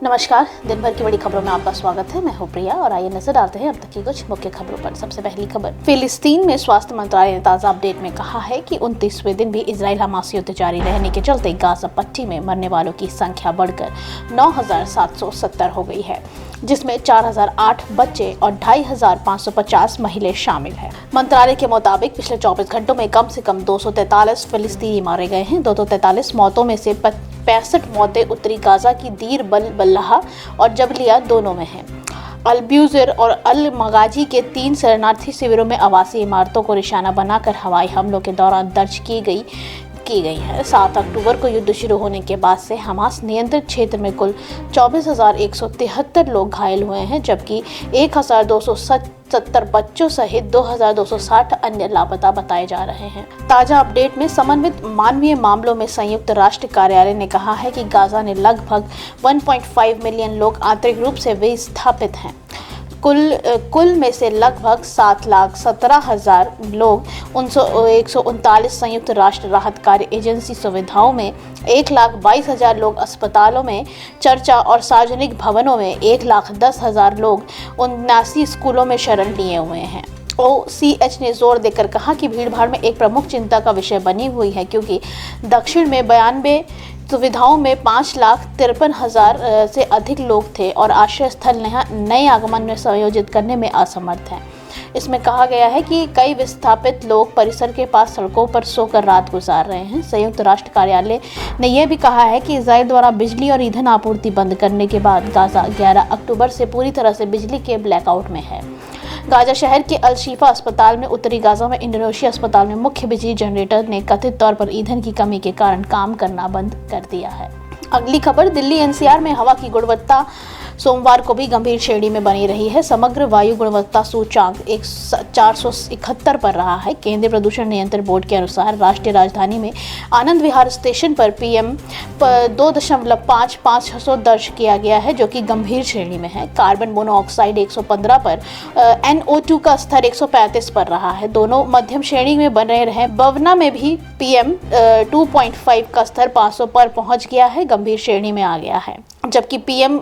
नमस्कार। दिन भर की बड़ी खबरों में आपका स्वागत है। मैं हूं प्रिया और आइए नजर डालते हैं अब तक की कुछ मुख्य खबरों पर। सबसे पहली खबर, फिलिस्तीन में स्वास्थ्य मंत्रालय ने ताजा अपडेट में कहा है कि 29वें दिन भी इजराइल हमास युद्ध जारी रहने के चलते गाजा पट्टी में मरने वालों की संख्या बढ़कर 9,770 हो गई है, जिसमें 4,008 बच्चे और 2,550 महिलाएं शामिल हैं। मंत्रालय के मुताबिक पिछले 24 घंटों में कम से कम 243 फिलिस्तीनी मारे गए हैं। 243 मौतों में से 65 मौतें उत्तरी गाजा की दीर बल्लाह और जबलिया दोनों में हैं। अल-ब्यूज़र और अल-मगाजी के 3 शरणार्थी शिविरों में आवासीय इमारतों को निशाना बनाकर हवाई हमलों के दौरान दर्ज की गई है। 7 अक्टूबर को युद्ध शुरू होने के बाद से हमास नियंत्रित क्षेत्र में कुल 24,173 लोग घायल हुए हैं, जबकि 1,270 बच्चों सहित 2,260 अन्य लापता बताए जा रहे हैं। ताजा अपडेट में समन्वित मानवीय मामलों में संयुक्त राष्ट्र कार्यालय ने कहा है कि गाजा में लगभग 1.5 मिलियन लोग आंतरिक रूप से विस्थापित हैं। कुल में से लगभग 7,17,000 लोग 139 संयुक्त राष्ट्र राहत कार्य एजेंसी सुविधाओं में, 1,22,000 लोग अस्पतालों में, चर्चा और सार्वजनिक भवनों में, 1,10,000 लोग 79 स्कूलों में शरण लिए हुए हैं। OCH ने जोर देकर कहा कि भीड़भाड़ में एक प्रमुख चिंता का विषय बनी हुई है, क्योंकि दक्षिण में 92 सुविधाओं में 5,53,000 से अधिक लोग थे और आश्रय स्थल नए आगमन में संयोजित करने में असमर्थ हैं। इसमें कहा गया है कि कई विस्थापित लोग परिसर के पास सड़कों पर सोकर रात गुजार रहे हैं। संयुक्त राष्ट्र कार्यालय ने यह भी कहा है कि इजराइल द्वारा बिजली और ईंधन आपूर्ति बंद करने के बाद गाजा 11 अक्टूबर से पूरी तरह से बिजली के ब्लैकआउट में है। गाजा शहर के अल शिफा अस्पताल में उत्तरी गाजा में इंडोनेशिया अस्पताल में मुख्य बिजली जनरेटर ने कथित तौर पर ईंधन की कमी के कारण काम करना बंद कर दिया है। अगली खबर, दिल्ली NCR में हवा की गुणवत्ता सोमवार को भी गंभीर श्रेणी में बनी रही है। समग्र वायु गुणवत्ता सूचकांक 471 पर रहा है। केंद्रीय प्रदूषण नियंत्रण बोर्ड के अनुसार राष्ट्रीय राजधानी में आनंद विहार स्टेशन पर PM 2.55 दर्ज किया गया है, जो कि गंभीर श्रेणी में है। कार्बन मोनोऑक्साइड 115 पर, NO2 का स्तर 135 पर रहा है। दोनों मध्यम श्रेणी में बने रहे। बवना में भी PM 2.5 का स्तर 500 पर पहुंच गया है, गंभीर श्रेणी में आ गया है, जबकि PM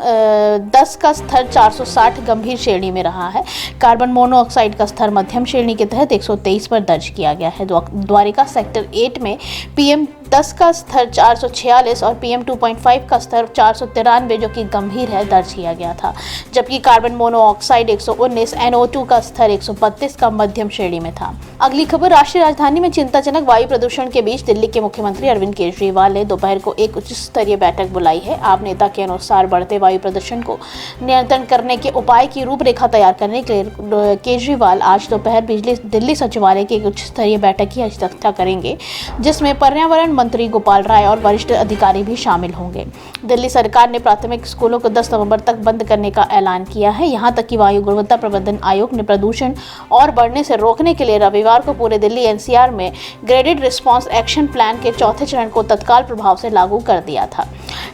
10 का स्तर 460 गंभीर श्रेणी में रहा है। कार्बन मोनोऑक्साइड का स्तर मध्यम श्रेणी के तहत 123 पर दर्ज किया गया है। द्वारिका सेक्टर 8 में PM 10 का स्तर 446 और PM 2.5 का स्तर 493, जो कि गंभीर है, दर्ज किया गया था, जबकि कार्बन मोनोऑक्साइड 119, NO2 का स्तर 132 का मध्यम श्रेणी में था। अगली खबर, राष्ट्रीय राजधानी में चिंताजनक वायु प्रदूषण के बीच दिल्ली के मुख्यमंत्री अरविंद केजरीवाल ने दोपहर को एक उच्च स्तरीय बैठक बुलाई है। आप नेता के अनुसार बढ़ते वायु प्रदूषण को नियंत्रण करने के उपाय की रूपरेखा तैयार करने के लिए केजरीवाल आज दोपहर दिल्ली सचिवालय की एक उच्च स्तरीय बैठक की अध्यक्षता करेंगे, जिसमें पर्यावरण मंत्री गोपाल राय और वरिष्ठ अधिकारी भी शामिल होंगे। दिल्ली सरकार ने प्राथमिक स्कूलों को 10 नवंबर तक बंद करने का ऐलान किया है। यहां तक कि वायु गुणवत्ता प्रबंधन आयोग ने प्रदूषण और बढ़ने से रोकने के लिए रविवार को पूरे दिल्ली NCR में ग्रेडेड रिस्पांस एक्शन प्लान के चौथे चरण को तत्काल प्रभाव से लागू कर दिया था।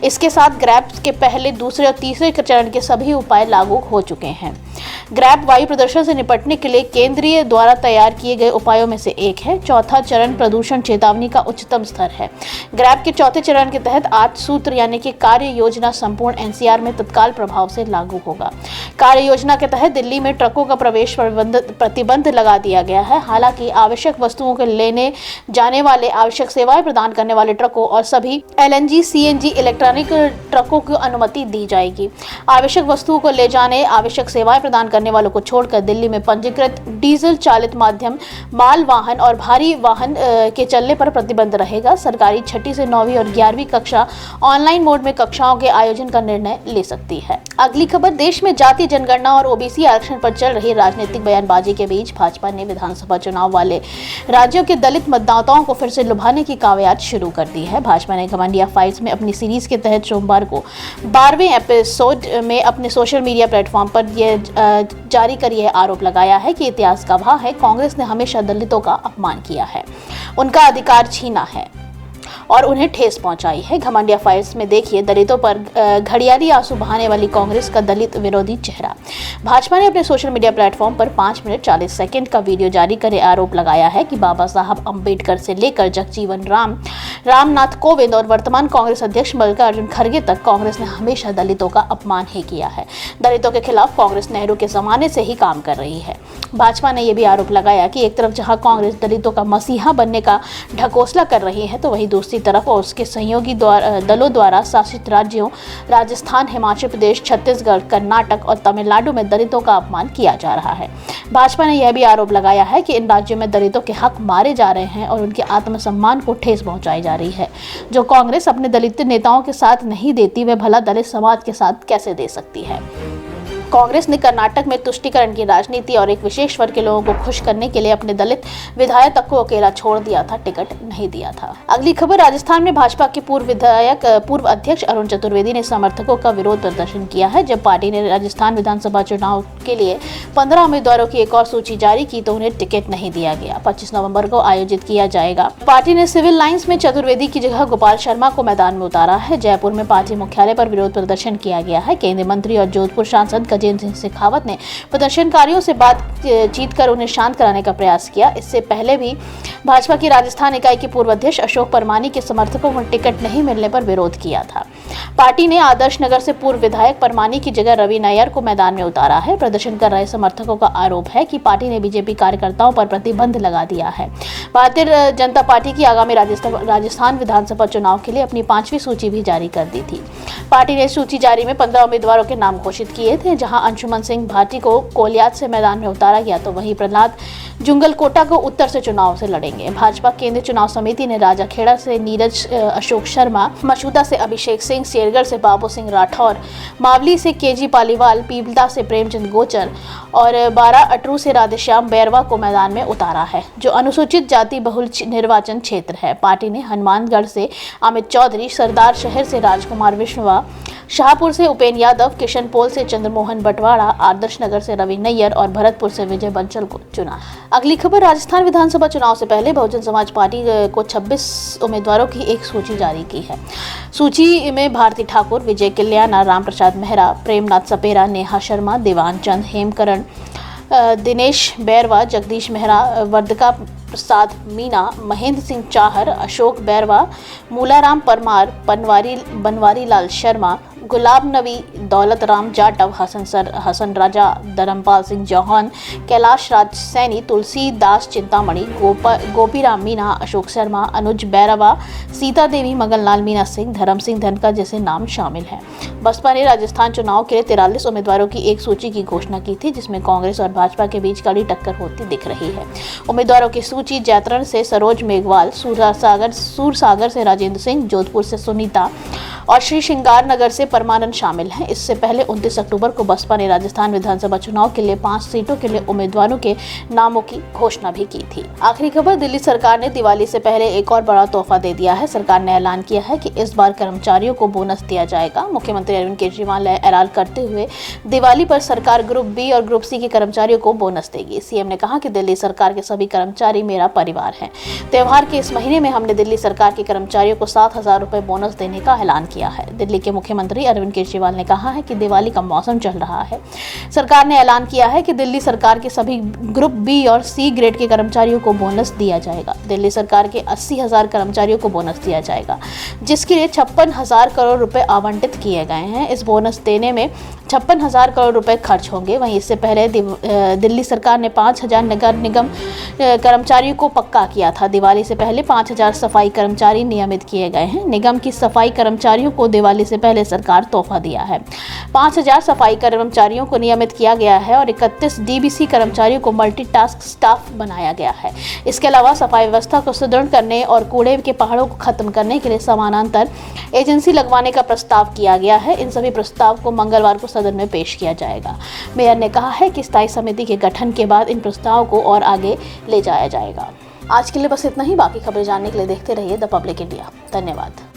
इसके साथ ग्रैब के पहले, दूसरे और तीसरे चरण के सभी उपाय लागू हो चुके हैं। ग्रैब वायु प्रदूषण से निपटने के लिए केंद्रीय द्वारा तैयार किए गए उपायों में से एक है। चौथा चरण प्रदूषण चेतावनी का उच्चतम स्तर है। ग्रैब के चौथे चरण के तहत 8 सूत्र यानी कि कार्य योजना संपूर्ण NCR में तत्काल प्रभाव से लागू होगा। कार्य योजना के तहत दिल्ली में ट्रकों का प्रवेश प्रतिबंध लगा दिया गया है। हालांकि आवश्यक वस्तुओं को लेने जाने वाले, आवश्यक सेवाएं प्रदान करने वाले ट्रकों और सभी LNG CNG इलेक्ट्रॉनिक ट्रकों को अनुमति दी जाएगी। आवश्यक वस्तुओं को ले जाने, आवश्यक सेवाएं प्रदान करने वालों को छोड़कर दिल्ली में पंजीकृत डीजल चालित माध्यम माल वाहन और भारी वाहन के चलने पर प्रतिबंध रहेगा। सरकारी 6ठी से 9वीं और 11वीं कक्षा ऑनलाइन मोड में कक्षाओं के आयोजन का निर्णय ले सकती है। अगली खबर, देश में जातीय जनगणना और OBC आरक्षण पर चल रही राजनीतिक बयानबाजी के बीच भाजपा ने विधानसभा चुनाव वाले राज्यों के दलित मतदाताओं को फिर से लुभाने की कवायद शुरू कर दी है। भाजपा ने घमंडिया फाइल्स में अपनी सीरीज के तहत सोमवार को 12वें एपिसोड में अपने सोशल मीडिया प्लेटफॉर्म पर यह जारी कर यह आरोप लगाया है कि इतिहास गवाह है, कांग्रेस ने हमेशा दलितों का अपमान किया है, उनका अधिकार छीना है और उन्हें ठेस पहुंचाई है। घमंडिया फाइल्स में देखिए दलितों पर घड़ियाली आंसू बहाने वाली कांग्रेस का दलित विरोधी चेहरा। भाजपा ने अपने सोशल मीडिया प्लेटफॉर्म पर 5 मिनट 40 सेकंड का वीडियो जारी कर आरोप लगाया है कि बाबा साहब अंबेडकर से लेकर जगजीवन राम, रामनाथ कोविंद और वर्तमान कांग्रेस अध्यक्ष मल्लिकार्जुन खड़गे तक कांग्रेस ने हमेशा दलितों का अपमान ही किया है। दलितों के खिलाफ कांग्रेस नेहरू के जमाने से ही काम कर रही है। भाजपा ने यह भी आरोप लगाया कि एक तरफ जहां कांग्रेस दलितों का मसीहा बनने का ढकोसला कर रही है, तो वहीं दूसरी तरफ और उसके सहयोगी दलों द्वारा शासित राज्यों राजस्थान, हिमाचल प्रदेश, छत्तीसगढ़, कर्नाटक और तमिलनाडु में दलितों का अपमान किया जा रहा है। भाजपा ने यह भी आरोप लगाया है कि इन राज्यों में दलितों के हक मारे जा रहे हैं और उनके आत्मसम्मान को ठेस पहुंचाई जा रही है। जो कांग्रेस अपने दलित नेताओं के साथ नहीं देती, वह भला दलित समाज के साथ कैसे दे सकती है। कांग्रेस ने कर्नाटक में तुष्टीकरण की राजनीति और एक विशेष वर्ग के लोगों को खुश करने के लिए अपने दलित विधायक को अकेला छोड़ दिया था, टिकट नहीं दिया था। अगली खबर, राजस्थान में भाजपा के पूर्व अध्यक्ष अरुण चतुर्वेदी ने समर्थकों का विरोध प्रदर्शन किया है। जब पार्टी ने राजस्थान विधानसभा चुनाव के लिए 15 उम्मीदवारों की एक और सूची जारी की तो उन्हें टिकट नहीं दिया गया। 25 नवंबर को आयोजित किया जाएगा। पार्टी ने सिविल लाइंस में चतुर्वेदी की जगह गोपाल शर्मा को मैदान में उतारा है। जयपुर में पार्टी मुख्यालय पर विरोध प्रदर्शन किया गया है। केंद्रीय मंत्री और जोधपुर सांसद गजेंद्र सिंह शेखावत ने प्रदर्शनकारियों से बातचीत कर उन्हें शांत कराने का प्रयास किया। इससे पहले भी भाजपा की राजस्थान इकाई के पूर्व अध्यक्ष अशोक परमानी के समर्थकों को टिकट नहीं मिलने पर विरोध किया था। पार्टी ने आदर्श नगर से पूर्व विधायक परमानी की जगह रवि नायर को मैदान में उतारा है। प्रदर्शन कर रहे समर्थकों का आरोप है कि पार्टी ने बीजेपी कार्यकर्ताओं पर प्रतिबंध लगा दिया है। भारतीय जनता पार्टी की आगामी राजस्थान विधानसभा चुनाव के लिए अपनी 5वीं सूची भी जारी कर दी थी। पार्टी ने सूची जारी में 15 उम्मीदवारों के नाम घोषित किए थे। जहां अंशुमन सिंह भाटी को कोलियात से मैदान में उतारा गया, तो वहीं प्रहलाद जुंगलकोटा को उत्तर से चुनाव से लड़ेंगे। भाजपा केंद्रीय चुनाव समिति ने राजाखेड़ा से नीरज अशोक शर्मा, मसूदा से अभिषेक सिंह, शेरगढ़ से बाबू सिंह राठौर, मावली से केजी पालीवाल, पीपलदा से प्रेमचंद गोचर और 12 अटरू से राधेश्याम बैरवा को मैदान में उतारा है, जो अनुसूचित जाति बहुल निर्वाचन क्षेत्र है। पार्टी ने हनुमानगढ़ से अमित चौधरी, सरदार शहर से राजकुमार विश्नवा, शाहपुर से उपेन्द्र यादव, किशनपोल से चंद्रमोहन बटवाड़ा, आदर्श नगर से रवि नैयर और भरतपुर से विजय बंसल को चुना। अगली खबर, राजस्थान विधानसभा चुनाव से पहले बहुजन समाज पार्टी को 26 उम्मीदवारों की एक सूची जारी की है। सूची में भारती ठाकुर, विजय कल्याणा, रामप्रसाद मेहरा, प्रेमनाथ सपेरा, नेहा शर्मा, देवान चंद, हेमकरण, दिनेश बैरवा, जगदीश मेहरा, वर्धका प्रसाद मीना, महेंद्र सिंह चाहर, अशोक बैरवा, मूलाराम परमार, बनवारी लाल शर्मा, गुलाब नबी, दौलत राम जाटव, हसन राजा, धर्मपाल सिंह चौहान, कैलाश राज सैनी, तुलसीदास चिंतामणि, गोपीराम मीना, अशोक शर्मा, अनुज बैरवा, सीता देवी, मगनलाल मीना सिंह, धर्म सिंह धनका जैसे नाम शामिल हैं। बसपा ने राजस्थान चुनाव के लिए 43 उम्मीदवारों की एक सूची की घोषणा की थी, जिसमें कांग्रेस और भाजपा के बीच कड़ी टक्कर होती दिख रही है। उम्मीदवारों की सूची जैतरण से सरोज मेघवाल, सूरसागर से राजेंद्र सिंह, जोधपुर से सुनीता और श्री श्रृंगार नगर से परमानंद शामिल हैं। इससे पहले 29 अक्टूबर को बसपा ने राजस्थान विधानसभा चुनाव के लिए 5 सीटों के लिए उम्मीदवारों के नामों की घोषणा भी की थी। आखिरी खबर, दिल्ली सरकार ने दिवाली से पहले एक और बड़ा तोहफा दे दिया है। सरकार ने ऐलान किया है कि इस बार कर्मचारियों को बोनस दिया जाएगा। मुख्यमंत्री अरविंद केजरीवाल ने ऐलान करते हुए दिवाली पर सरकार ग्रुप बी और ग्रुप सी के कर्मचारियों को बोनस देगी। सीएम ने कहा कि दिल्ली सरकार के सभी कर्मचारी मेरा परिवार है। त्योहार के इस महीने में हमने दिल्ली सरकार के कर्मचारियों को 7,000 रुपए बोनस देने का ऐलान किया है। दिल्ली के मुख्यमंत्री अरविंद केजरीवाल ने कहा है कि दिवाली का मौसम चल रहा है। सरकार ने ऐलान किया है कि दिल्ली सरकार के सभी ग्रुप बी और सी ग्रेड के कर्मचारियों को बोनस दिया जाएगा। दिल्ली सरकार के 80,000 कर्मचारियों को बोनस दिया जाएगा, जिसके लिए 56,000 करोड़ रुपए आवंटित किए गए हैं। इस बोनस देने में 56,000 करोड़ रुपए खर्च होंगे। वहीं इससे पहले दिल्ली सरकार ने 5,000 नगर निगम कर्मचारियों को पक्का किया था। दिवाली से पहले 5,000 सफाई कर्मचारी नियमित किए गए हैं। निगम की सफाई कर्मचारियों को दिवाली से पहले सरकार तोहफा दिया है। 5,000 सफाई कर्मचारियों को नियमित किया गया है और 31 डीबीसी कर्मचारियों को मल्टीटास्क स्टाफ बनाया गया है। इसके अलावा सफाई व्यवस्था को सुदृढ़ करने और कूड़े के पहाड़ों को खत्म करने के लिए समानांतर एजेंसी लगवाने का प्रस्ताव किया गया है। इन सभी प्रस्ताव को मंगलवार को सदन में पेश किया जाएगा। मेयर ने कहा है कि स्थायी समिति के गठन के बाद इन प्रस्तावों को और आगे ले जाया जाएगा। आज के लिए बस इतना ही। बाकी खबरें जानने के लिए देखते रहिए द पब्लिक इंडिया। धन्यवाद।